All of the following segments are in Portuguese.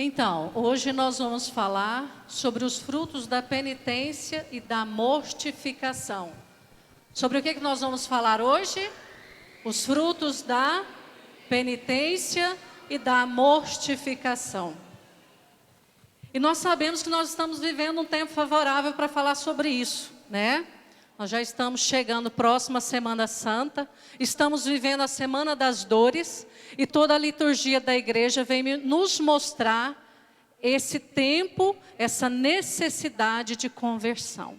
Então, hoje nós vamos falar sobre os frutos da penitência e da mortificação. Sobre o que nós vamos falar hoje? Os frutos da penitência e da mortificação. E nós sabemos que nós estamos vivendo um tempo favorável para falar sobre isso, né? Nós já estamos chegando próximo à Semana Santa, estamos vivendo a Semana das Dores, e toda a liturgia da igreja vem nos mostrar esse tempo, essa necessidade de conversão.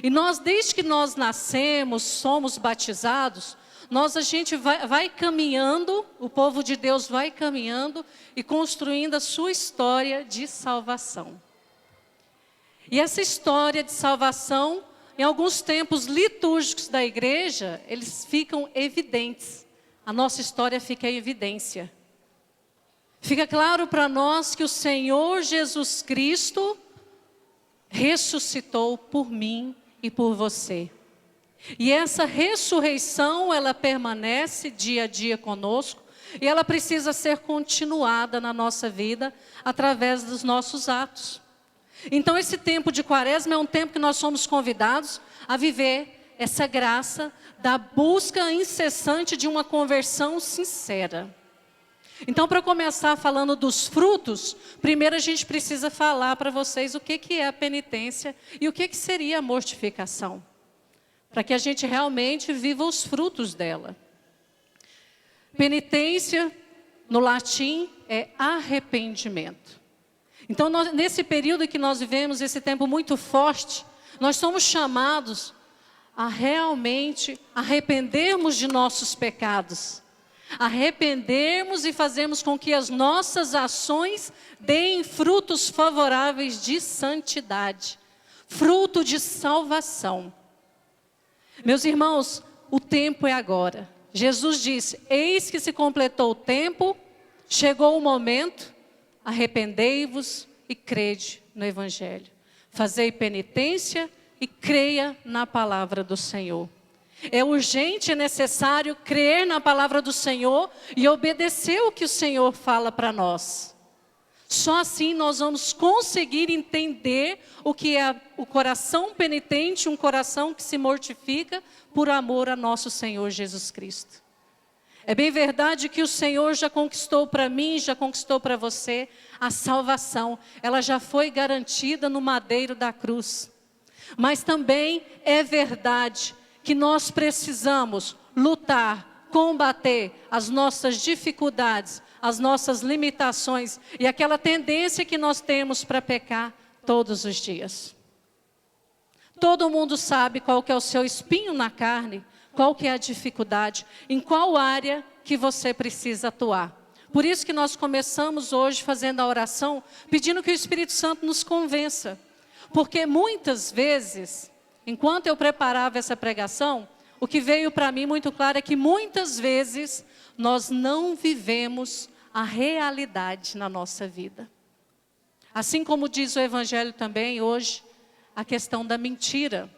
E nós, desde que nós nascemos, somos batizados, a gente vai caminhando, o povo de Deus vai caminhando e construindo a sua história de salvação. E essa história de salvação, em alguns tempos litúrgicos da igreja, eles ficam evidentes. A nossa história fica em evidência. Fica claro para nós que o Senhor Jesus Cristo ressuscitou por mim e por você. E essa ressurreição, ela permanece dia a dia conosco, e ela precisa ser continuada na nossa vida através dos nossos atos. Então esse tempo de Quaresma é um tempo que nós somos convidados a viver essa graça da busca incessante de uma conversão sincera. Então, para começar falando dos frutos, primeiro a gente precisa falar para vocês o que é a penitência e o que seria a mortificação, para que a gente realmente viva os frutos dela. Penitência, no latim, é arrependimento. Então, nesse período que nós vivemos, esse tempo muito forte, nós somos chamados a realmente arrependermos de nossos pecados. Arrependermos e fazermos com que as nossas ações deem frutos favoráveis de santidade, fruto de salvação. Meus irmãos, o tempo é agora. Jesus disse: eis que se completou o tempo, chegou o momento, arrependei-vos e crede no Evangelho. Fazei penitência e creia na palavra do Senhor. É urgente, é necessário crer na palavra do Senhor e obedecer o que o Senhor fala para nós. Só assim nós vamos conseguir entender o que é o coração penitente, um coração que se mortifica por amor a nosso Senhor Jesus Cristo. É bem verdade que o Senhor já conquistou para mim, já conquistou para você a salvação. Ela já foi garantida no madeiro da cruz. Mas também é verdade que nós precisamos lutar, combater as nossas dificuldades, as nossas limitações e aquela tendência que nós temos para pecar todos os dias. Todo mundo sabe qual que é o seu espinho na carne, qual que é a dificuldade, em qual área que você precisa atuar. Por isso que nós começamos hoje fazendo a oração, pedindo que o Espírito Santo nos convença. Porque muitas vezes, enquanto eu preparava essa pregação, o que veio para mim muito claro é que muitas vezes nós não vivemos a realidade na nossa vida. Assim como diz o Evangelho também hoje, a questão da mentira.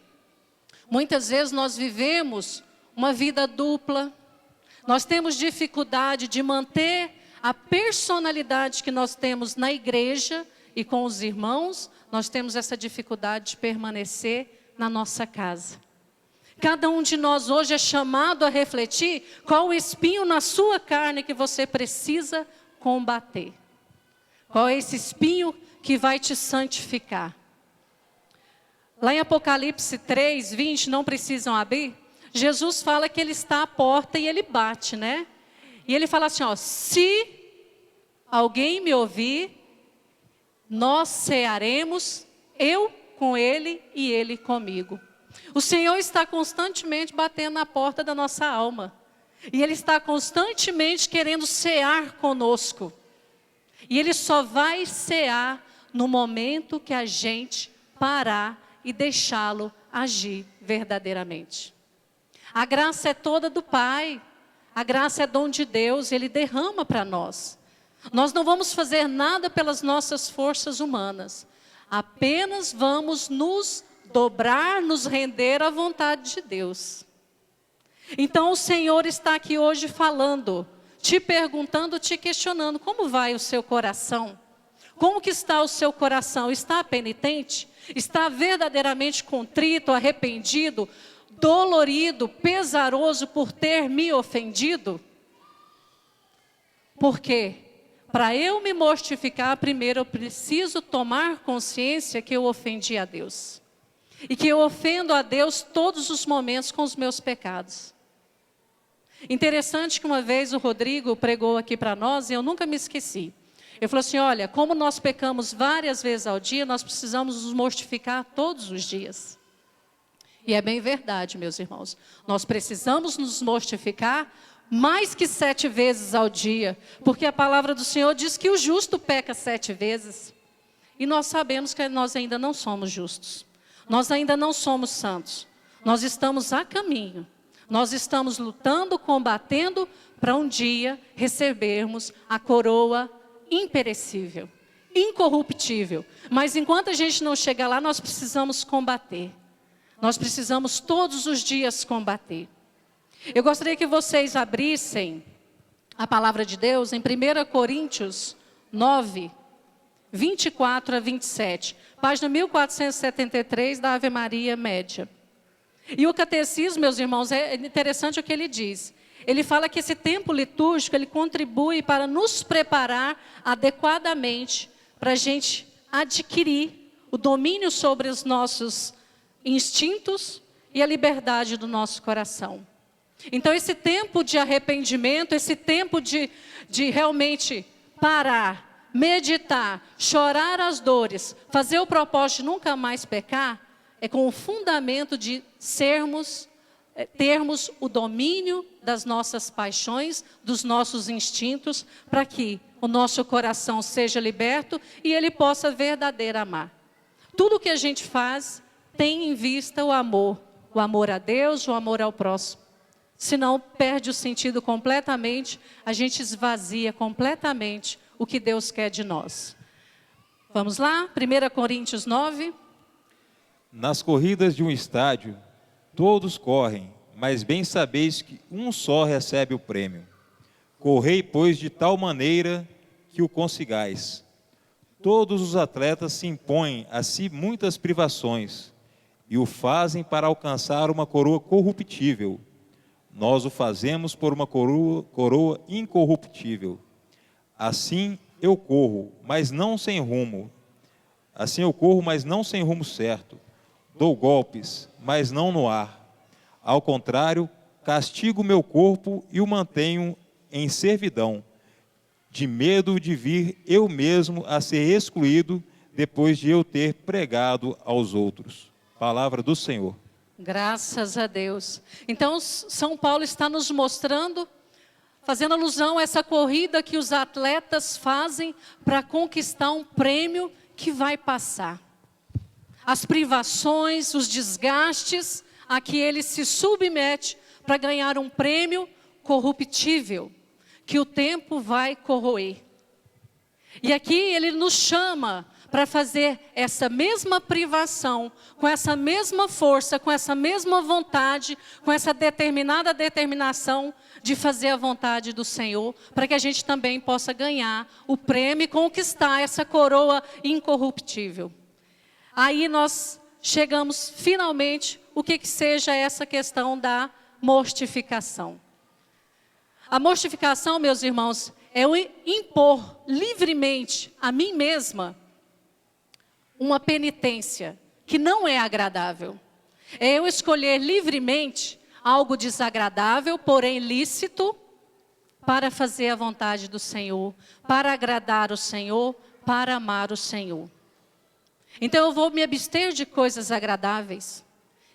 Muitas vezes nós vivemos uma vida dupla, nós temos dificuldade de manter a personalidade que nós temos na igreja e com os irmãos, nós temos essa dificuldade de permanecer na nossa casa. Cada um de nós hoje é chamado a refletir qual o espinho na sua carne que você precisa combater. Qual é esse espinho que vai te santificar? Lá em Apocalipse 3, 20, não precisam abrir, Jesus fala que ele está à porta e ele bate, né? E ele fala assim, ó, se alguém me ouvir, nós cearemos, eu com ele e ele comigo. O Senhor está constantemente batendo na porta da nossa alma. E Ele está constantemente querendo cear conosco. E Ele só vai cear no momento que a gente parar e deixá-lo agir verdadeiramente. A graça é toda do Pai. A graça é dom de Deus, Ele derrama para nós. Nós não vamos fazer nada pelas nossas forças humanas. Apenas vamos nos dobrar, nos render à vontade de Deus. Então o Senhor está aqui hoje falando, te perguntando, te questionando, como vai o seu coração? Como que está o seu coração? Está penitente? Está verdadeiramente contrito, arrependido, dolorido, pesaroso por ter me ofendido? Por quê? Para eu me mortificar, primeiro eu preciso tomar consciência que eu ofendi a Deus. E que eu ofendo a Deus todos os momentos com os meus pecados. Interessante que uma vez o Rodrigo pregou aqui para nós e eu nunca me esqueci. Ele falou assim, olha, como nós pecamos várias vezes ao dia, nós precisamos nos mortificar todos os dias. E é bem verdade, meus irmãos. Nós precisamos nos mortificar mais que 7 vezes ao dia. Porque a palavra do Senhor diz que o justo peca 7 vezes. E nós sabemos que nós ainda não somos justos. Nós ainda não somos santos. Nós estamos a caminho. Nós estamos lutando, combatendo para um dia recebermos a coroa imperecível, incorruptível. Mas enquanto a gente não chegar lá, nós precisamos combater. Nós precisamos todos os dias combater. Eu gostaria que vocês abrissem a palavra de Deus em 1 Coríntios 9, 24 a 27. Página 1473 da Ave Maria Média. E o catecismo, meus irmãos, é interessante o que ele diz. Ele fala que esse tempo litúrgico, ele contribui para nos preparar adequadamente para a gente adquirir o domínio sobre os nossos instintos e a liberdade do nosso coração. Então esse tempo de arrependimento, esse tempo de realmente parar, meditar, chorar as dores, fazer o propósito de nunca mais pecar, é com o fundamento de termos o domínio das nossas paixões, dos nossos instintos, para que o nosso coração seja liberto e ele possa verdadeiramente amar. Tudo que a gente faz tem em vista o amor a Deus, o amor ao próximo. Senão perde o sentido completamente, a gente esvazia completamente o que Deus quer de nós. Vamos lá, 1 Coríntios 9. Nas corridas de um estádio, todos correm, mas bem sabeis que um só recebe o prêmio. Correi, pois, de tal maneira que o consigais. Todos os atletas se impõem a si muitas privações e o fazem para alcançar uma coroa corruptível. Nós o fazemos por uma coroa incorruptível. Assim eu corro, mas não sem rumo. Assim eu corro, mas não sem rumo certo. Dou golpes, mas não no ar. Ao contrário, castigo meu corpo e o mantenho em servidão, de medo de vir eu mesmo a ser excluído depois de eu ter pregado aos outros. Palavra do Senhor. Graças a Deus. Então, São Paulo está nos mostrando, fazendo alusão a essa corrida que os atletas fazem para conquistar um prêmio que vai passar. As privações, os desgastes a que ele se submete para ganhar um prêmio corruptível, que o tempo vai corroer. E aqui ele nos chama para fazer essa mesma privação, com essa mesma força, com essa mesma vontade, com essa determinação de fazer a vontade do Senhor, para que a gente também possa ganhar o prêmio e conquistar essa coroa incorruptível. Aí nós chegamos finalmente, o que seja essa questão da mortificação. A mortificação, meus irmãos, é eu impor livremente a mim mesma uma penitência que não é agradável. É eu escolher livremente algo desagradável, porém lícito, para fazer a vontade do Senhor, para agradar o Senhor, para amar o Senhor. Então eu vou me abster de coisas agradáveis,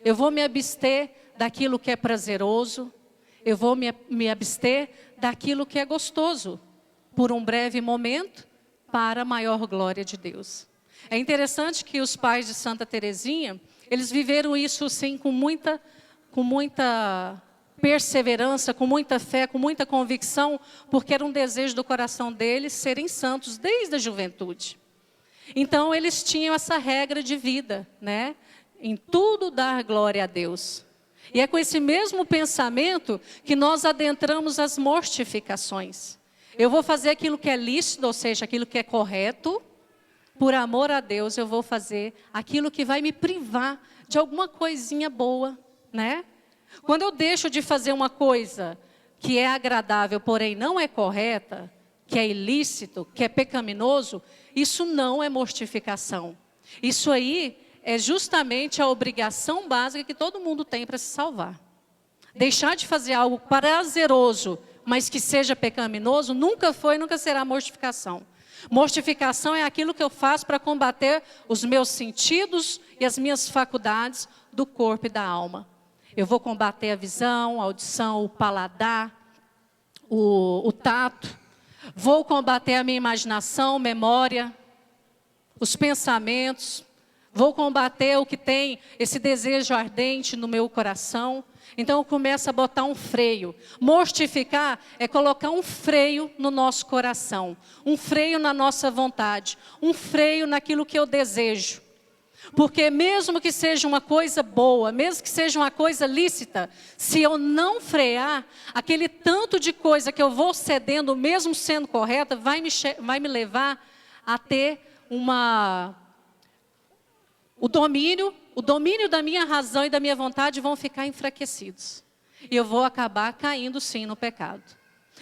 eu vou me abster daquilo que é prazeroso, eu vou me abster daquilo que é gostoso, por um breve momento, para a maior glória de Deus. É interessante que os pais de Santa Teresinha, eles viveram isso assim com muita perseverança, com muita fé, com muita convicção, porque era um desejo do coração deles serem santos desde a juventude. Então eles tinham essa regra de vida, né? Em tudo dar glória a Deus. E é com esse mesmo pensamento que nós adentramos as mortificações. Eu vou fazer aquilo que é lícito, ou seja, aquilo que é correto, por amor a Deus, eu vou fazer aquilo que vai me privar de alguma coisinha boa, né? Quando eu deixo de fazer uma coisa que é agradável, porém não é correta, que é ilícito, que é pecaminoso, isso não é mortificação. Isso aí é justamente a obrigação básica que todo mundo tem para se salvar. Deixar de fazer algo prazeroso, mas que seja pecaminoso, nunca foi e nunca será mortificação. Mortificação é aquilo que eu faço para combater os meus sentidos e as minhas faculdades do corpo e da alma. Eu vou combater a visão, a audição, o paladar, o tato. Vou combater a minha imaginação, memória, os pensamentos. Vou combater o que tem esse desejo ardente no meu coração. Então eu começo a botar um freio. Mortificar é colocar um freio no nosso coração. Um freio na nossa vontade. Um freio naquilo que eu desejo. Porque mesmo que seja uma coisa boa, mesmo que seja uma coisa lícita, se eu não frear, aquele tanto de coisa que eu vou cedendo, mesmo sendo correta, vai me levar a ter o domínio da minha razão e da minha vontade vão ficar enfraquecidos. E eu vou acabar caindo sim no pecado.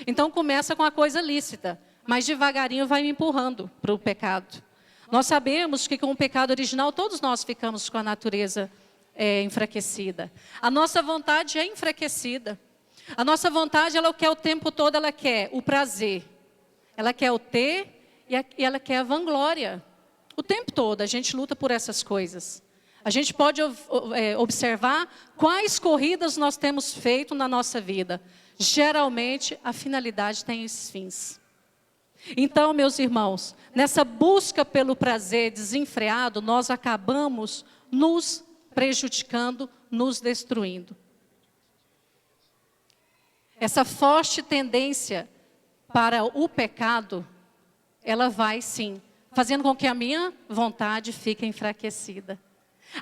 Então começa com a coisa lícita, mas devagarinho vai me empurrando para o pecado. Nós sabemos que com o pecado original todos nós ficamos com a natureza enfraquecida. A nossa vontade é enfraquecida. A nossa vontade, ela quer o tempo todo, ela quer o prazer. Ela quer o ter e ela quer a vanglória. O tempo todo a gente luta por essas coisas. A gente pode observar quais corridas nós temos feito na nossa vida. Geralmente a finalidade tem esses fins. Então, meus irmãos, nessa busca pelo prazer desenfreado, nós acabamos nos prejudicando, nos destruindo. Essa forte tendência para o pecado, ela vai sim, fazendo com que a minha vontade fique enfraquecida.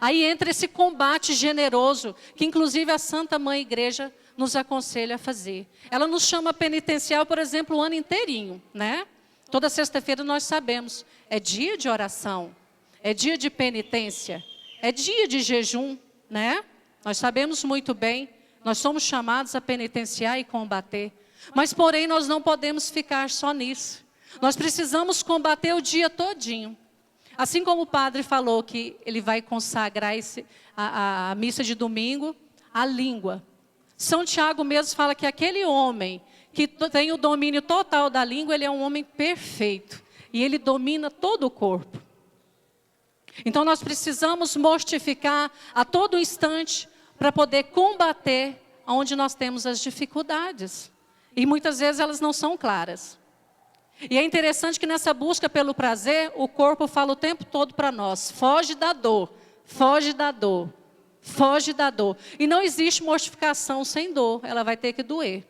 Aí entra esse combate generoso, que inclusive a Santa Mãe Igreja nos aconselha a fazer. Ela nos chama penitencial, por exemplo, o ano inteirinho, né? Toda sexta-feira nós sabemos, é dia de oração, é dia de penitência, é dia de jejum, né? Nós sabemos muito bem, nós somos chamados a penitenciar e combater. Mas, porém, nós não podemos ficar só nisso. Nós precisamos combater o dia todinho. Assim como o padre falou que ele vai consagrar a missa de domingo, a língua. São Tiago mesmo fala que aquele homem que tem o domínio total da língua, ele é um homem perfeito. E ele domina todo o corpo. Então nós precisamos mortificar a todo instante para poder combater onde nós temos as dificuldades. E muitas vezes elas não são claras. E é interessante que nessa busca pelo prazer, o corpo fala o tempo todo para nós, foge da dor, foge da dor, foge da dor. E não existe mortificação sem dor, ela vai ter que doer.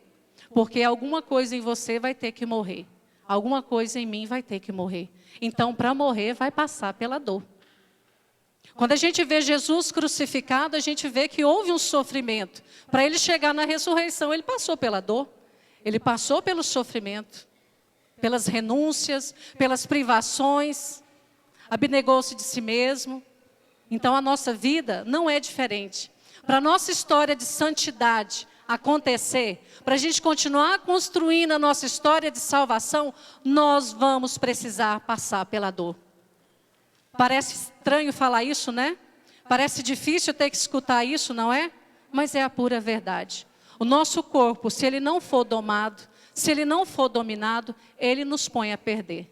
Porque alguma coisa em você vai ter que morrer. Alguma coisa em mim vai ter que morrer. Então, para morrer, vai passar pela dor. Quando a gente vê Jesus crucificado, a gente vê que houve um sofrimento. Para ele chegar na ressurreição, ele passou pela dor. Ele passou pelo sofrimento. Pelas renúncias, pelas privações. Abnegou-se de si mesmo. Então, a nossa vida não é diferente. Para a nossa história de santidade acontecer, para a gente continuar construindo a nossa história de salvação, nós vamos precisar passar pela dor. Parece estranho falar isso, né? Parece difícil ter que escutar isso, não é? Mas é a pura verdade. O nosso corpo, se ele não for domado, se ele não for dominado, ele nos põe a perder.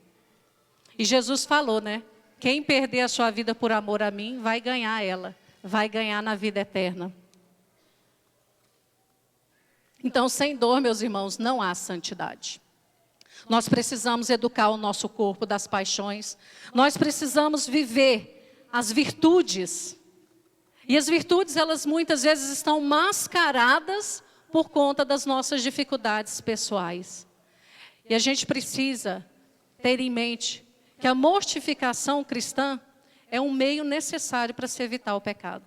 E Jesus falou, né? Quem perder a sua vida por amor a mim, vai ganhar ela. Vai ganhar na vida eterna. Então, sem dor, meus irmãos, não há santidade. Nós precisamos educar o nosso corpo das paixões. Nós precisamos viver as virtudes. E as virtudes, elas muitas vezes estão mascaradas por conta das nossas dificuldades pessoais. E a gente precisa ter em mente que a mortificação cristã é um meio necessário para se evitar o pecado.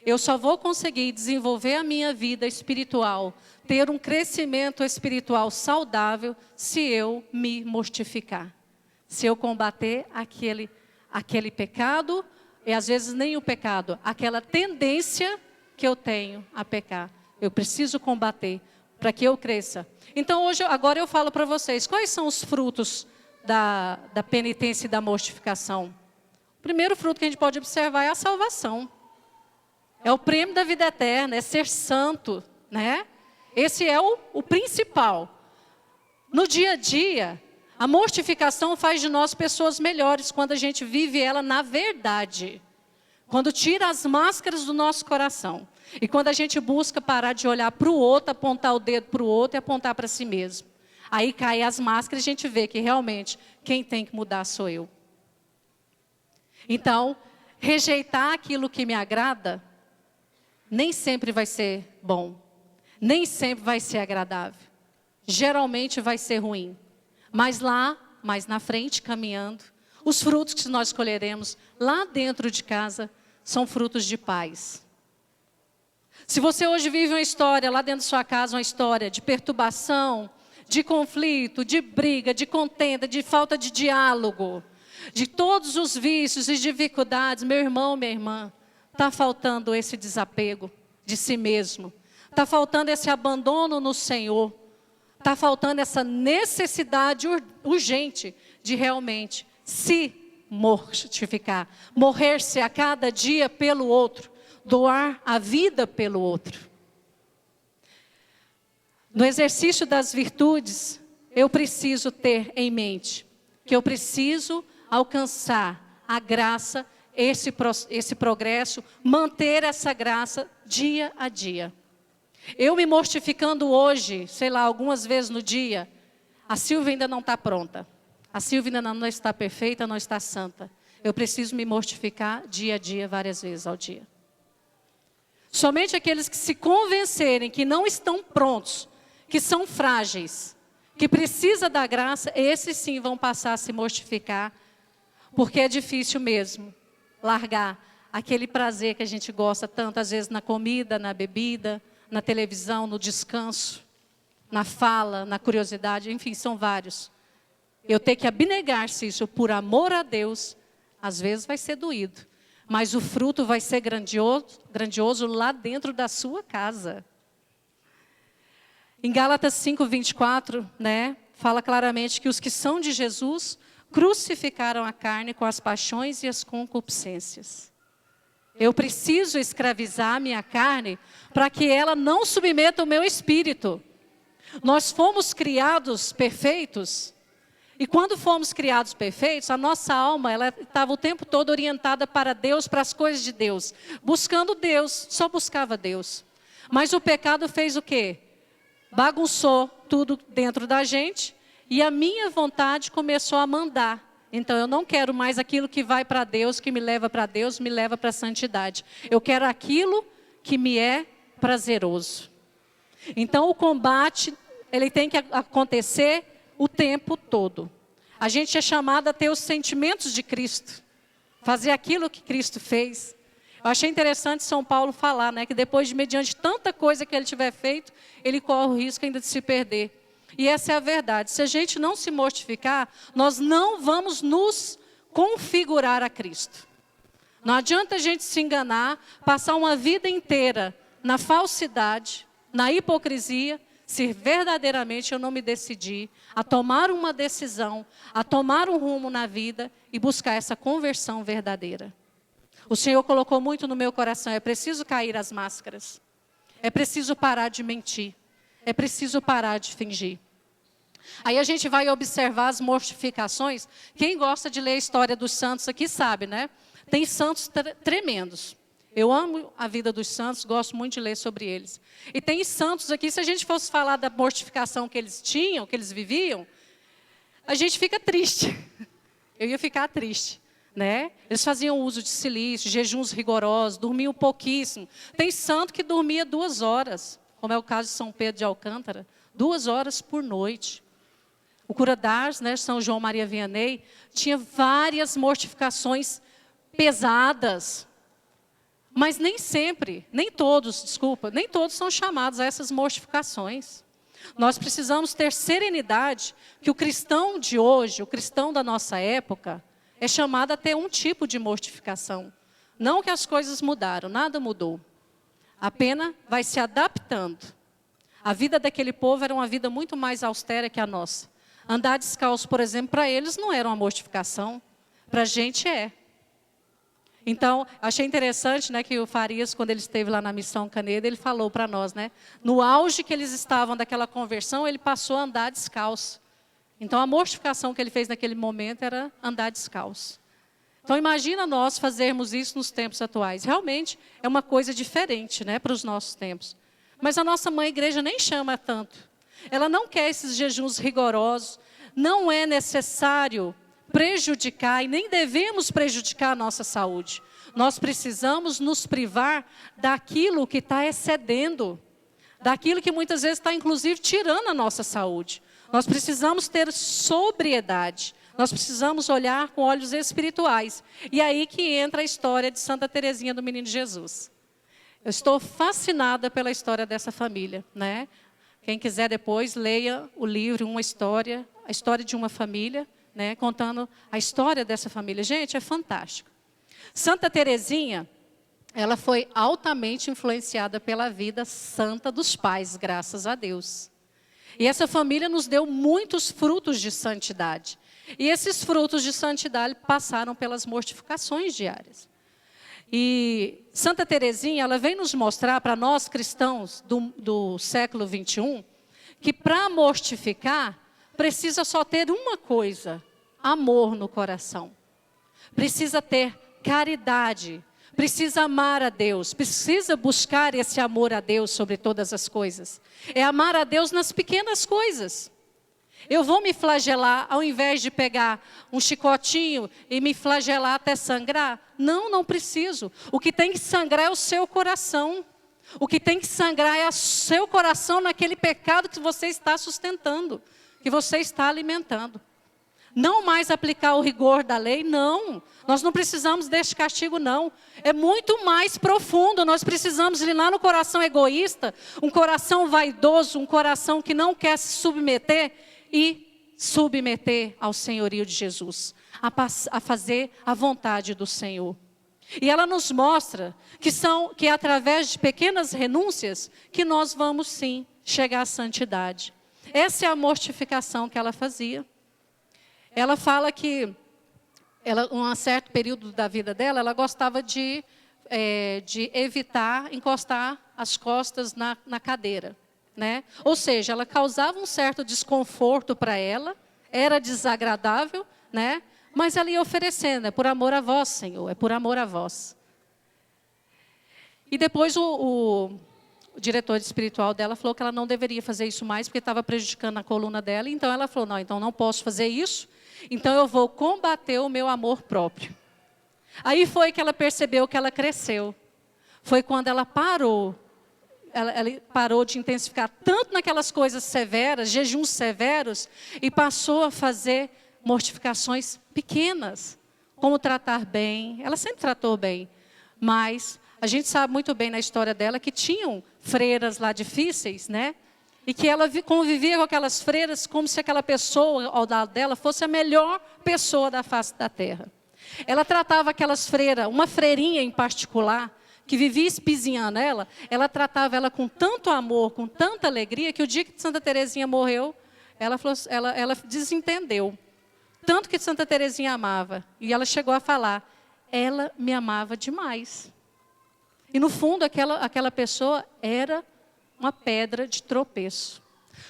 Eu só vou conseguir desenvolver a minha vida espiritual, ter um crescimento espiritual saudável, se eu me mortificar. Se eu combater aquele pecado, e às vezes nem o pecado, aquela tendência que eu tenho a pecar. Eu preciso combater para que eu cresça. Então agora eu falo para vocês, quais são os frutos da penitência e da mortificação? O primeiro fruto que a gente pode observar é a salvação. É o prêmio da vida eterna, é ser santo, né? Esse é o principal. No dia a dia, a mortificação faz de nós pessoas melhores quando a gente vive ela na verdade. Quando tira as máscaras do nosso coração. E quando a gente busca parar de olhar para o outro, apontar o dedo para o outro e apontar para si mesmo. Aí caem as máscaras e a gente vê que realmente quem tem que mudar sou eu. Então, rejeitar aquilo que me agrada, nem sempre vai ser bom. Nem sempre vai ser agradável. Geralmente vai ser ruim. Mas lá, mais na frente, caminhando, os frutos que nós colheremos lá dentro de casa são frutos de paz. Se você hoje vive uma história, lá dentro da sua casa, uma história de perturbação, de conflito, de briga, de contenda, de falta de diálogo, de todos os vícios e dificuldades, meu irmão, minha irmã, está faltando esse desapego de si mesmo. Está faltando esse abandono no Senhor. Está faltando essa necessidade urgente de realmente se mortificar. Morrer-se a cada dia pelo outro. Doar a vida pelo outro. No exercício das virtudes, eu preciso ter em mente que eu preciso alcançar a graça, esse progresso, manter essa graça dia a dia. Eu me mortificando hoje, sei lá, algumas vezes no dia, a Silvia ainda não está pronta. A Silvia ainda não está perfeita, não está santa. Eu preciso me mortificar dia a dia, várias vezes ao dia. Somente aqueles que se convencerem que não estão prontos, que são frágeis, que precisam da graça, esses sim vão passar a se mortificar, porque é difícil mesmo largar aquele prazer que a gente gosta tanto, às vezes na comida, na bebida, na televisão, no descanso, na fala, na curiosidade, enfim, são vários. Eu ter que abnegar-se isso por amor a Deus, às vezes vai ser doído, mas o fruto vai ser grandioso lá dentro da sua casa. Em Gálatas 5:24, né, fala claramente que os que são de Jesus crucificaram a carne com as paixões e as concupiscências. Eu preciso escravizar a minha carne para que ela não submeta o meu espírito. Nós fomos criados perfeitos. E quando fomos criados perfeitos, a nossa alma ela estava o tempo todo orientada para Deus, para as coisas de Deus. Buscando Deus, só buscava Deus. Mas o pecado fez o quê? Bagunçou tudo dentro da gente e a minha vontade começou a mandar. Então eu não quero mais aquilo que vai para Deus, que me leva para Deus, me leva para a santidade. Eu quero aquilo que me é prazeroso. Então o combate, ele tem que acontecer o tempo todo. A gente é chamado a ter os sentimentos de Cristo. Fazer aquilo que Cristo fez. Eu achei interessante São Paulo falar, né, que depois de mediante tanta coisa que ele tiver feito, ele corre o risco ainda de se perder. E essa é a verdade. Se a gente não se mortificar, nós não vamos nos configurar a Cristo. Não adianta a gente se enganar, passar uma vida inteira na falsidade, na hipocrisia, se verdadeiramente eu não me decidir a tomar uma decisão, a tomar um rumo na vida e buscar essa conversão verdadeira. O Senhor colocou muito no meu coração, é preciso cair as máscaras. É preciso parar de mentir. É preciso parar de fingir. Aí a gente vai observar as mortificações. Quem gosta de ler a história dos santos aqui sabe, né? Tem santos tremendos. Eu amo a vida dos santos, gosto muito de ler sobre eles. E tem santos aqui, se a gente fosse falar da mortificação que eles tinham, que eles viviam, a gente fica triste. Eu ia ficar triste, né? Eles faziam uso de silício, jejuns rigorosos, dormiam pouquíssimo. Tem santo que dormia 2 horas, como é o caso de São Pedro de Alcântara, 2 horas por noite. O cura d'Ars, né, São João Maria Vianney, tinha várias mortificações pesadas. Mas nem sempre, nem todos são chamados a essas mortificações. Nós precisamos ter serenidade que o cristão de hoje, o cristão da nossa época, é chamado a ter um tipo de mortificação. Não que as coisas mudaram, nada mudou. Apenas vai se adaptando. A vida daquele povo era uma vida muito mais austera que a nossa. Andar descalço, por exemplo, para eles não era uma mortificação. Para a gente é. Então, achei interessante, né, que o Farias, quando ele esteve lá na Missão Caneda, ele falou para nós, né, no auge que eles estavam daquela conversão, ele passou a andar descalço. Então, a mortificação que ele fez naquele momento era andar descalço. Então, imagina nós fazermos isso nos tempos atuais. Realmente é uma coisa diferente, né, para os nossos tempos. Mas a nossa mãe igreja nem chama tanto. Ela não quer esses jejuns rigorosos. Não é necessário prejudicar e nem devemos prejudicar a nossa saúde. Nós precisamos nos privar daquilo que está excedendo, daquilo que muitas vezes está inclusive tirando a nossa saúde. Nós precisamos ter sobriedade, nós precisamos olhar com olhos espirituais. E aí que entra a história de Santa Teresinha do Menino Jesus. Eu estou fascinada pela história dessa família, né? Quem quiser depois, leia o livro, a história de uma família, né, contando a história dessa família. Gente, é fantástico. Santa Teresinha, ela foi altamente influenciada pela vida santa dos pais, graças a Deus. E essa família nos deu muitos frutos de santidade. E esses frutos de santidade passaram pelas mortificações diárias. E Santa Teresinha, ela vem nos mostrar para nós cristãos do século 21, que para mortificar, precisa só ter uma coisa: amor no coração. Precisa ter caridade, precisa amar a Deus, precisa buscar esse amor a Deus sobre todas as coisas. É amar a Deus nas pequenas coisas. Eu vou me flagelar ao invés de pegar um chicotinho e me flagelar até sangrar? Não, não preciso. O que tem que sangrar é o seu coração. O que tem que sangrar é o seu coração naquele pecado que você está sustentando, que você está alimentando. Não mais aplicar o rigor da lei, não. Nós não precisamos deste castigo, não. É muito mais profundo. Nós precisamos ir lá no coração egoísta, um coração vaidoso, um coração que não quer se submeter e submeter ao senhorio de Jesus, a fazer a vontade do Senhor. E ela nos mostra que é através de pequenas renúncias que nós vamos sim chegar à santidade. Essa é a mortificação que ela fazia. Ela fala que, um certo período da vida dela, ela gostava de evitar encostar as costas na cadeira, né? Ou seja, ela causava um certo desconforto para ela, era desagradável, né? Mas ela ia oferecendo: é por amor a vós, Senhor, é por amor a vós. E depois o diretor espiritual dela falou que ela não deveria fazer isso mais, porque estava prejudicando a coluna dela. Então ela falou: não, então não posso fazer isso, então eu vou combater o meu amor próprio. Aí foi que ela percebeu que ela cresceu. Foi quando ela parou. Ela parou de intensificar tanto naquelas coisas severas, jejuns severos, e passou a fazer mortificações pequenas, como tratar bem. Ela sempre tratou bem, mas a gente sabe muito bem na história dela que tinham freiras lá difíceis, né? E que ela convivia com aquelas freiras como se aquela pessoa ao lado dela fosse a melhor pessoa da face da terra. Ela tratava aquelas freiras, uma freirinha em particular, que vivia espizinhando ela tratava ela com tanto amor, com tanta alegria, que o dia que Santa Teresinha morreu, ela desentendeu. Tanto que Santa Teresinha amava. E ela chegou a falar: ela me amava demais. E no fundo, aquela pessoa era uma pedra de tropeço.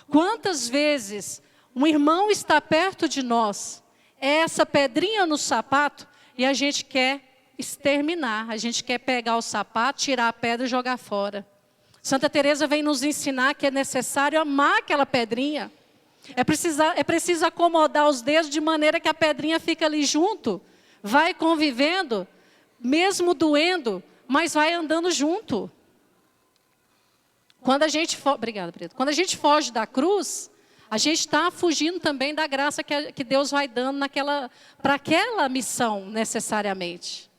Quantas vezes um irmão está perto de nós, é essa pedrinha no sapato, e a gente quer exterminar, a gente quer pegar o sapato, tirar a pedra e jogar fora. Santa Teresa vem nos ensinar que é necessário amar aquela pedrinha. É preciso acomodar os dedos de maneira que a pedrinha fica ali junto, vai convivendo, mesmo doendo, mas vai andando junto. Quando a gente Obrigada, Preto. Quando a gente foge da cruz, a gente está fugindo também da graça que Deus vai dando para aquela missão necessariamente.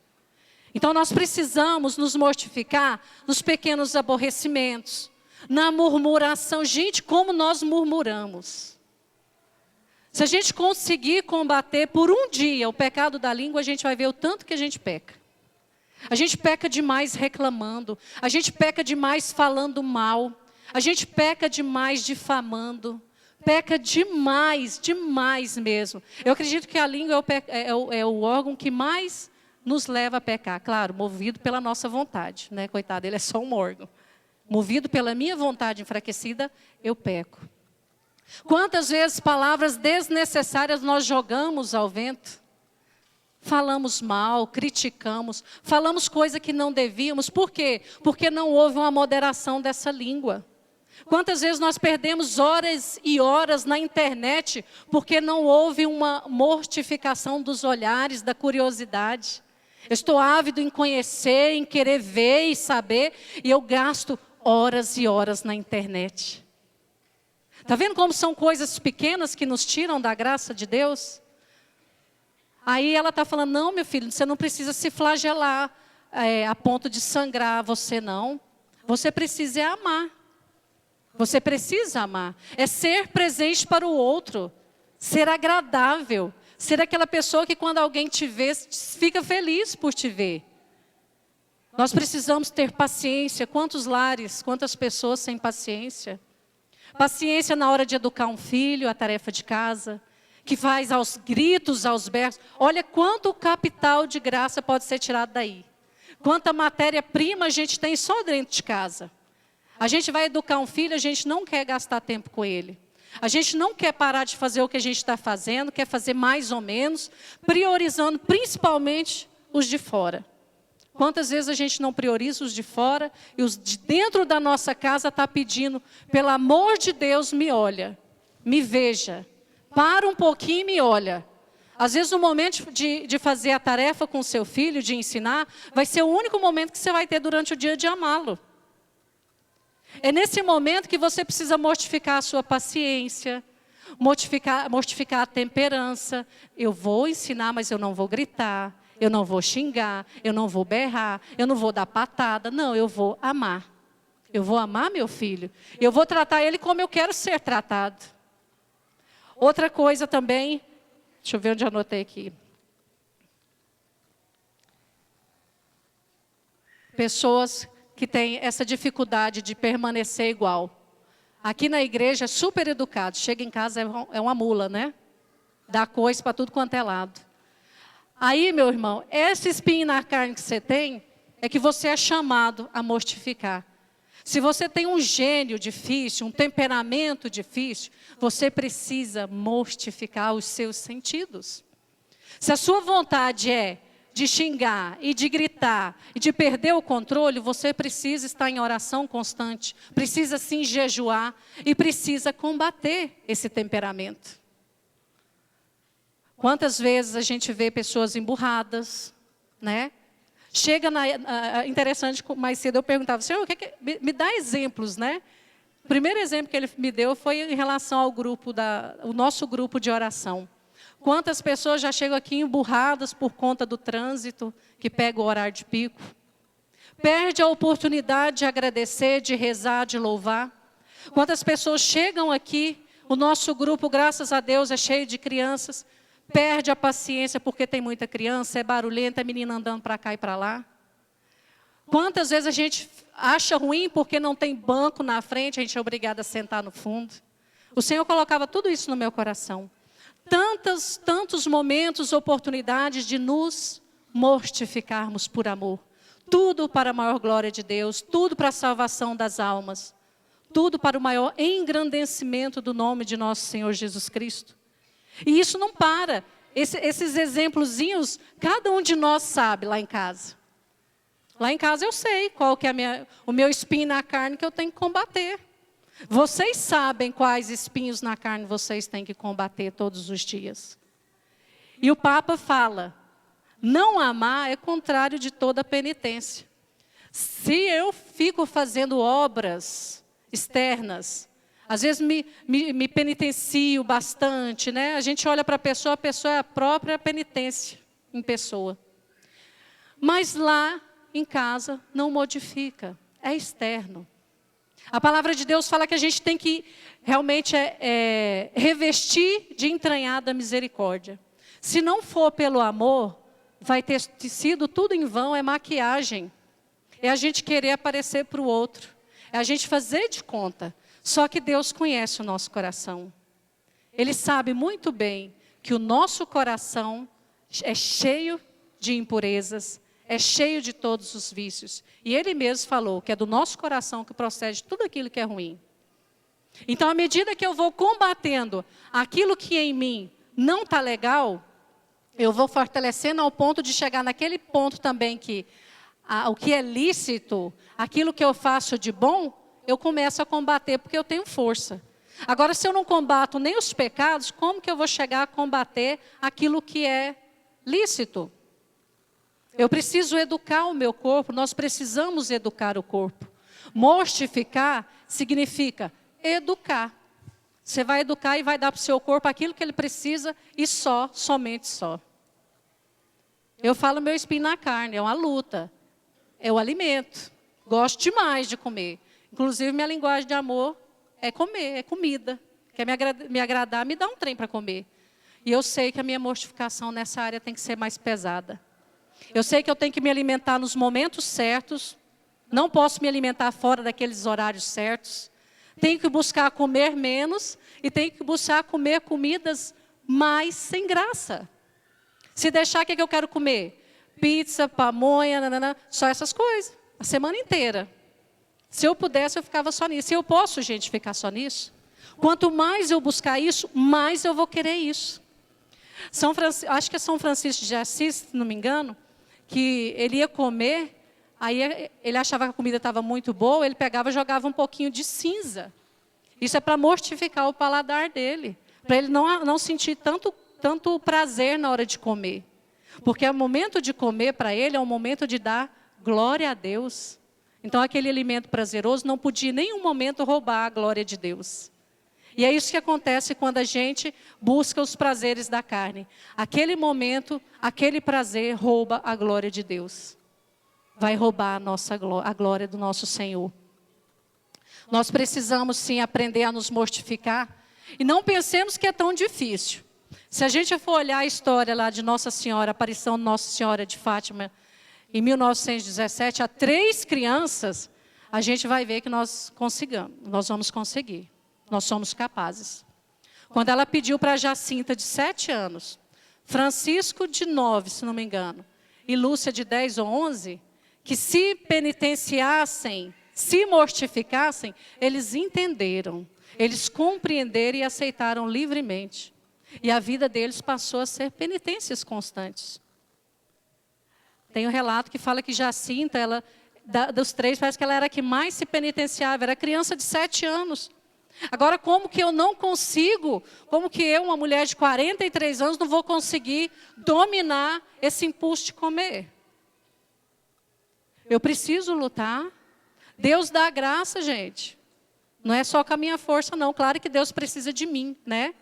Então nós precisamos nos mortificar nos pequenos aborrecimentos, na murmuração. Gente, como nós murmuramos. Se a gente conseguir combater por um dia o pecado da língua, a gente vai ver o tanto que a gente peca. A gente peca demais reclamando, a gente peca demais falando mal, a gente peca demais difamando, peca demais, demais mesmo. Eu acredito que a língua é o órgão que mais nos leva a pecar, claro, movido pela nossa vontade, né? Coitado, ele é só um órgão. Movido pela minha vontade enfraquecida, eu peco. Quantas vezes palavras desnecessárias nós jogamos ao vento? Falamos mal, criticamos, falamos coisa que não devíamos. Por quê? Porque não houve uma moderação dessa língua. Quantas vezes nós perdemos horas e horas na internet porque não houve uma mortificação dos olhares, da curiosidade. Eu estou ávido em conhecer, em querer ver e saber, e eu gasto horas e horas na internet. Está vendo como são coisas pequenas que nos tiram da graça de Deus? Aí ela está falando, não, meu filho, você não precisa se flagelar a ponto de sangrar você, não. Você precisa amar. Você precisa amar. É ser presente para o outro. Ser agradável. Ser aquela pessoa que quando alguém te vê, fica feliz por te ver. Nós precisamos ter paciência. Quantos lares, quantas pessoas sem paciência? Paciência na hora de educar um filho, a tarefa de casa, que faz aos gritos, aos berros. Olha quanto capital de graça pode ser tirado daí. Quanta matéria-prima a gente tem só dentro de casa. A gente vai educar um filho, a gente não quer gastar tempo com ele. A gente não quer parar de fazer o que a gente está fazendo, quer fazer mais ou menos, priorizando principalmente os de fora. Quantas vezes a gente não prioriza os de fora e os de dentro da nossa casa está pedindo, pelo amor de Deus, me olha, me veja, para um pouquinho e me olha. Às vezes o momento de fazer a tarefa com o seu filho, de ensinar, vai ser o único momento que você vai ter durante o dia de amá-lo. É nesse momento que você precisa mortificar a sua paciência, mortificar a temperança. Eu vou ensinar, mas eu não vou gritar, eu não vou xingar, eu não vou berrar, eu não vou dar patada. Não, eu vou amar. Eu vou amar meu filho. Eu vou tratar ele como eu quero ser tratado. Outra coisa também, deixa eu ver onde eu anotei aqui. Pessoas que têm essa dificuldade de permanecer igual. Aqui na igreja é super educado. Chega em casa é uma mula, né? Dá coisa para tudo quanto é lado. Aí, meu irmão, esse espinho na carne que você tem, é que você é chamado a mortificar. Se você tem um gênio difícil, um temperamento difícil, você precisa mortificar os seus sentidos. Se a sua vontade é de xingar e de gritar e de perder o controle, você precisa estar em oração constante, precisa sim jejuar e precisa combater esse temperamento. Quantas vezes a gente vê pessoas emburradas, né? Chega interessante, mais cedo eu perguntava, Senhor, me dá exemplos, né? O primeiro exemplo que ele me deu foi em relação ao o nosso grupo de oração. Quantas pessoas já chegam aqui emburradas por conta do trânsito, que pega o horário de pico. Perde a oportunidade de agradecer, de rezar, de louvar. Quantas pessoas chegam aqui, o nosso grupo, graças a Deus, é cheio de crianças, perde a paciência porque tem muita criança, é barulhenta, é menina andando para cá e para lá. Quantas vezes a gente acha ruim porque não tem banco na frente, a gente é obrigado a sentar no fundo. O Senhor colocava tudo isso no meu coração. Tantos momentos, oportunidades de nos mortificarmos por amor. Tudo para a maior glória de Deus, tudo para a salvação das almas. Tudo para o maior engrandecimento do nome de nosso Senhor Jesus Cristo. E isso não para. Esses exemplozinhos, cada um de nós sabe lá em casa. Lá em casa eu sei qual que é o meu espinho na carne que eu tenho que combater. Vocês sabem quais espinhos na carne vocês têm que combater todos os dias. E o Papa fala, não amar é contrário de toda penitência. Se eu fico fazendo obras externas, às vezes me penitencio bastante, né? A gente olha para a pessoa é a própria penitência em pessoa. Mas lá em casa não modifica, é externo. A palavra de Deus fala que a gente tem que realmente revestir de entranhada misericórdia. Se não for pelo amor, vai ter sido tudo em vão, é maquiagem. É a gente querer aparecer para o outro. É a gente fazer de conta. Só que Deus conhece o nosso coração. Ele sabe muito bem que o nosso coração é cheio de impurezas, é cheio de todos os vícios. E Ele mesmo falou que é do nosso coração que procede tudo aquilo que é ruim. Então, à medida que eu vou combatendo aquilo que em mim não está legal, eu vou fortalecendo ao ponto de chegar naquele ponto também que o que é lícito, aquilo que eu faço de bom, eu começo a combater porque eu tenho força. Agora, se eu não combato nem os pecados, como que eu vou chegar a combater aquilo que é lícito? Eu preciso educar o meu corpo, nós precisamos educar o corpo. Mortificar significa educar. Você vai educar e vai dar para o seu corpo aquilo que ele precisa e somente só. Eu falo meu espinho na carne, é uma luta, é o alimento. Gosto demais de comer. Inclusive, minha linguagem de amor é comer, é comida. Quer me agradar, me dá um trem para comer. E eu sei que a minha mortificação nessa área tem que ser mais pesada. Eu sei que eu tenho que me alimentar nos momentos certos. Não posso me alimentar fora daqueles horários certos. Tenho que buscar comer menos e tenho que buscar comer comidas mais sem graça. Se deixar, o que eu quero comer? Pizza, pamonha, nanana, só essas coisas. A semana inteira. Se eu pudesse, eu ficava só nisso. E eu posso, gente, ficar só nisso? Quanto mais eu buscar isso, mais eu vou querer isso. Acho que é São Francisco de Assis, se não me engano, que ele ia comer, aí ele achava que a comida estava muito boa, ele pegava e jogava um pouquinho de cinza. Isso é para mortificar o paladar dele, para ele não sentir tanto prazer na hora de comer. Porque o momento de comer para ele é um momento de dar glória a Deus. Então aquele alimento prazeroso não podia em nenhum momento roubar a glória de Deus. E é isso que acontece quando a gente busca os prazeres da carne. Aquele momento, aquele prazer rouba a glória de Deus. Vai roubar a glória do nosso Senhor. Nós precisamos sim aprender a nos mortificar. E não pensemos que é tão difícil. Se a gente for olhar a história lá de Nossa Senhora, a aparição de Nossa Senhora de Fátima, em 1917, a 3 crianças, a gente vai ver que nós vamos conseguir. Nós somos capazes. Quando ela pediu para Jacinta, de 7 anos, Francisco, de 9, se não me engano, e Lúcia, de 10 ou 11, que se penitenciassem, se mortificassem, eles entenderam, eles compreenderam e aceitaram livremente. E a vida deles passou a ser penitências constantes. Tem um relato que fala que Jacinta, dos 3, parece que ela era a que mais se penitenciava, era criança de 7 anos. Agora, como que eu não consigo, como que eu, uma mulher de 43 anos, não vou conseguir dominar esse impulso de comer? Eu preciso lutar. Deus dá a graça, gente. Não é só com a minha força, não. Claro que Deus precisa de mim, né?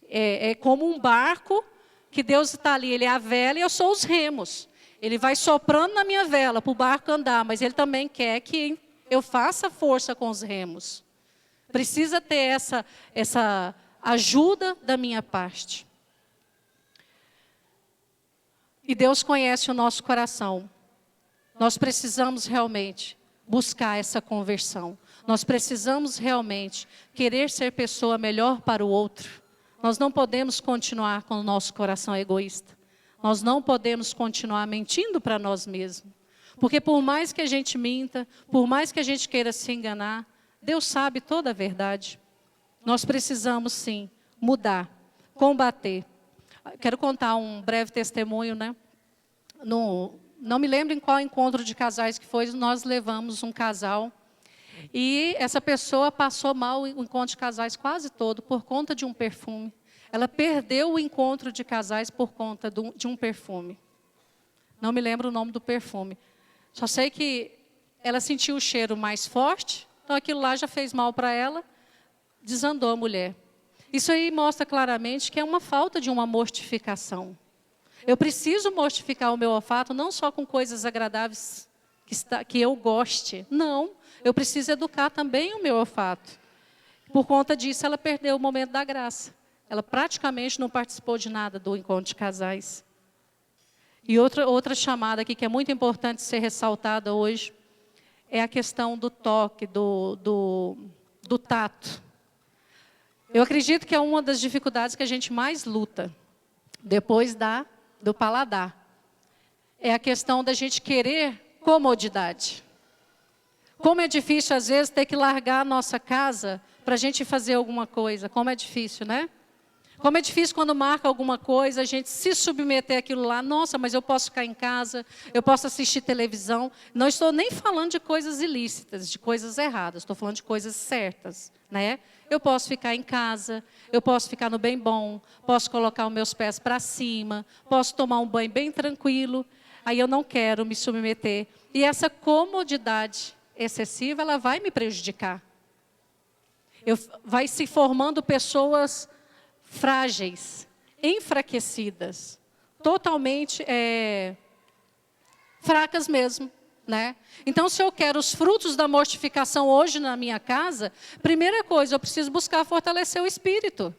É como um barco que Deus está ali, Ele é a vela e eu sou os remos. Ele vai soprando na minha vela para o barco andar, mas Ele também quer que eu faça força com os remos. Precisa ter essa ajuda da minha parte. E Deus conhece o nosso coração. Nós precisamos realmente buscar essa conversão. Nós precisamos realmente querer ser pessoa melhor para o outro. Nós não podemos continuar com o nosso coração egoísta. Nós não podemos continuar mentindo para nós mesmos. Porque por mais que a gente minta, por mais que a gente queira se enganar, Deus sabe toda a verdade. Nós precisamos sim mudar, combater. Quero contar um breve testemunho, né? Não me lembro em qual encontro de casais que foi, nós levamos um casal. E essa pessoa passou mal o encontro de casais quase todo por conta de um perfume. Ela perdeu o encontro de casais por conta de um perfume. Não me lembro o nome do perfume. Só sei que ela sentiu o cheiro mais forte, então aquilo lá já fez mal para ela, desandou a mulher. Isso aí mostra claramente que é uma falta de uma mortificação. Eu preciso mortificar o meu olfato não só com coisas agradáveis que eu goste. Não, eu preciso educar também o meu olfato. Por conta disso, ela perdeu o momento da graça. Ela praticamente não participou de nada do encontro de casais. E outra chamada aqui que é muito importante ser ressaltada hoje é a questão do toque, do tato. Eu acredito que é uma das dificuldades que a gente mais luta, depois do paladar. É a questão da gente querer comodidade. Como é difícil, às vezes, ter que largar a nossa casa para a gente fazer alguma coisa. Como é difícil, né? Como é difícil quando marca alguma coisa, a gente se submeter àquilo lá. Nossa, mas eu posso ficar em casa, eu posso assistir televisão. Não estou nem falando de coisas ilícitas, de coisas erradas. Estou falando de coisas certas, né? Eu posso ficar em casa, eu posso ficar no bem bom, posso colocar os meus pés para cima, posso tomar um banho bem tranquilo. Aí eu não quero me submeter. E essa comodidade excessiva, ela vai me prejudicar. Vai se formando pessoas frágeis, enfraquecidas, totalmente fracas mesmo, né? Então, se eu quero os frutos da mortificação hoje na minha casa, primeira coisa, eu preciso buscar fortalecer o espírito.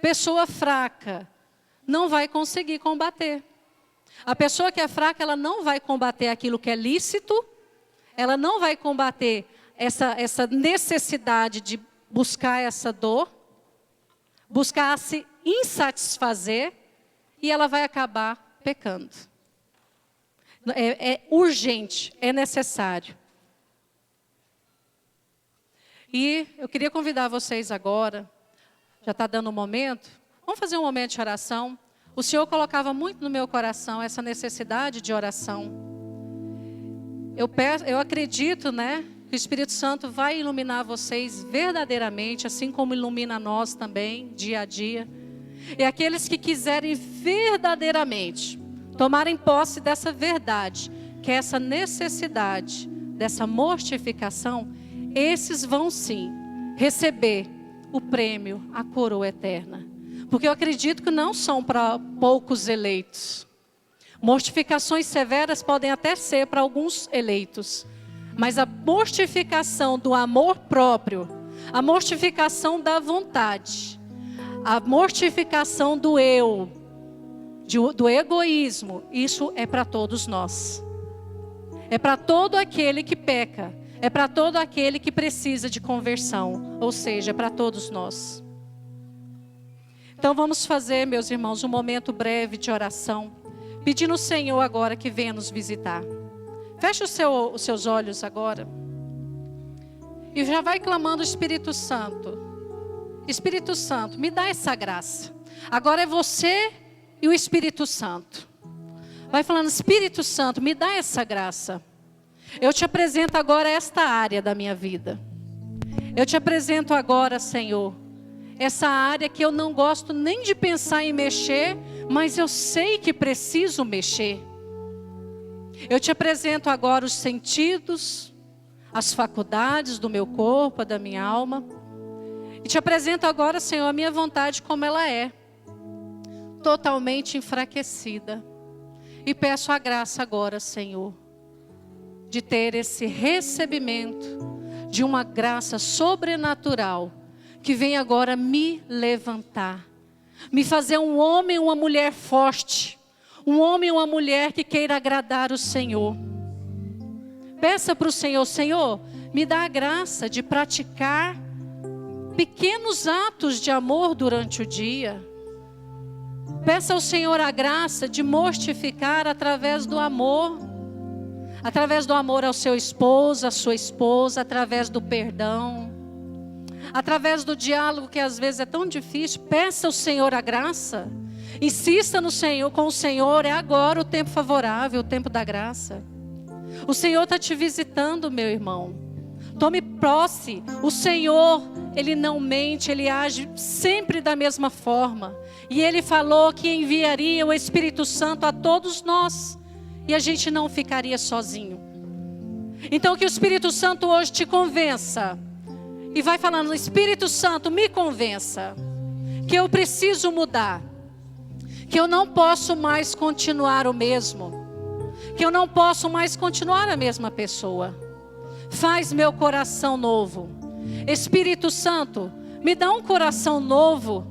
Pessoa fraca não vai conseguir combater. A pessoa que é fraca, ela não vai combater aquilo que é lícito, ela não vai combater essa necessidade de buscar essa dor, buscar se insatisfazer, e ela vai acabar pecando. É urgente, é necessário. E eu queria convidar vocês agora, já está dando um momento, vamos fazer um momento de oração. O Senhor colocava muito no meu coração essa necessidade de oração. Eu acredito, né, que o Espírito Santo vai iluminar vocês verdadeiramente, assim como ilumina nós também, dia a dia. E aqueles que quiserem verdadeiramente tomarem posse dessa verdade, que é essa necessidade, dessa mortificação, esses vão sim receber o prêmio, a coroa eterna. Porque eu acredito que não são para poucos eleitos. Mortificações severas podem até ser para alguns eleitos. Mas a mortificação do amor próprio, a mortificação da vontade, a mortificação do eu, do egoísmo, isso é para todos nós. É para todo aquele que peca, é para todo aquele que precisa de conversão, ou seja, é para todos nós. Então vamos fazer, meus irmãos, um momento breve de oração, pedindo ao Senhor agora que venha nos visitar. Feche os seus olhos agora. E já vai clamando o Espírito Santo. Espírito Santo, me dá essa graça. Agora é você e o Espírito Santo. Vai falando, Espírito Santo, me dá essa graça. Eu te apresento agora esta área da minha vida. Eu te apresento agora, Senhor, essa área que eu não gosto nem de pensar em mexer, mas eu sei que preciso mexer. Eu te apresento agora os sentidos, as faculdades do meu corpo, da minha alma. E te apresento agora, Senhor, a minha vontade como ela é. Totalmente enfraquecida. E peço a graça agora, Senhor, de ter esse recebimento de uma graça sobrenatural que vem agora me levantar. Me fazer um homem e uma mulher forte. Um homem e uma mulher que queira agradar o Senhor. Peça para o Senhor, Senhor, me dá a graça de praticar pequenos atos de amor durante o dia. Peça ao Senhor a graça de mortificar através do amor. Através do amor ao seu esposo, à sua esposa, através do perdão. Através do diálogo que às vezes é tão difícil. Peça ao Senhor a graça. Insista no Senhor, com o Senhor, é agora o tempo favorável, o tempo da graça. O Senhor está te visitando, meu irmão. Tome posse. O Senhor, Ele não mente, Ele age sempre da mesma forma. E Ele falou que enviaria o Espírito Santo a todos nós. E a gente não ficaria sozinho. Então que o Espírito Santo hoje te convença. E vai falando, Espírito Santo, me convença. Que eu preciso mudar. Que eu não posso mais continuar o mesmo. que eu não posso mais continuar a mesma pessoa. Faz meu coração novo. Espírito Santo, me dá um coração novo.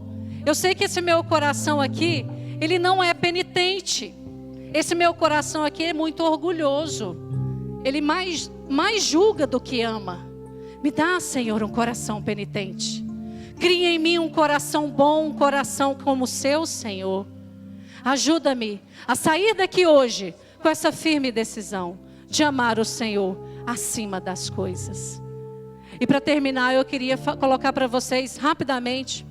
Eu sei que esse meu coração aqui, ele não é penitente. Esse meu coração aqui é muito orgulhoso. Ele mais julga do que ama. Me dá, Senhor, um coração penitente. Cria em mim um coração bom, um coração como o seu, Senhor. Ajuda-me a sair daqui hoje com essa firme decisão de amar o Senhor acima das coisas. E para terminar, eu queria colocar para vocês rapidamente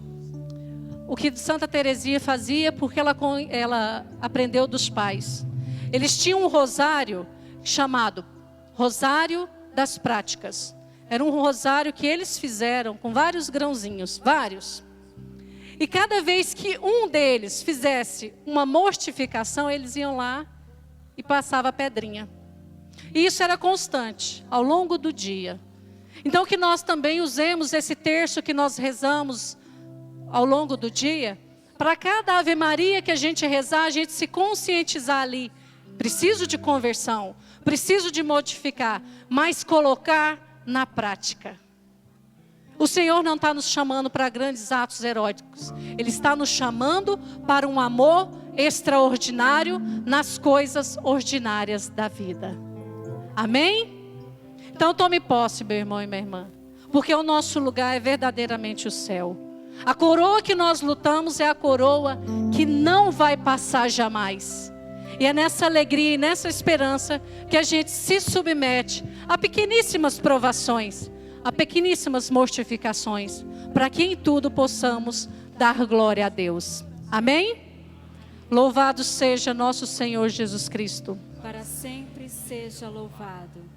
o que Santa Teresinha fazia, porque ela aprendeu dos pais. Eles tinham um rosário chamado Rosário das Práticas. Era um rosário que eles fizeram com vários grãozinhos, vários. E cada vez que um deles fizesse uma mortificação, eles iam lá e passavam a pedrinha. E isso era constante, ao longo do dia. Então que nós também usemos esse terço que nós rezamos ao longo do dia, para cada Ave Maria que a gente rezar, a gente se conscientizar ali. Preciso de conversão, preciso de modificar, mas colocar na prática. O Senhor não está nos chamando para grandes atos heróicos. Ele está nos chamando para um amor extraordinário nas coisas ordinárias da vida. Amém? Então tome posse, meu irmão e minha irmã. Porque o nosso lugar é verdadeiramente o céu. A coroa que nós lutamos é a coroa que não vai passar jamais. E é nessa alegria e nessa esperança que a gente se submete a pequeníssimas provações, a pequeníssimas mortificações, para que em tudo possamos dar glória a Deus. Amém? Louvado seja nosso Senhor Jesus Cristo. Para sempre seja louvado.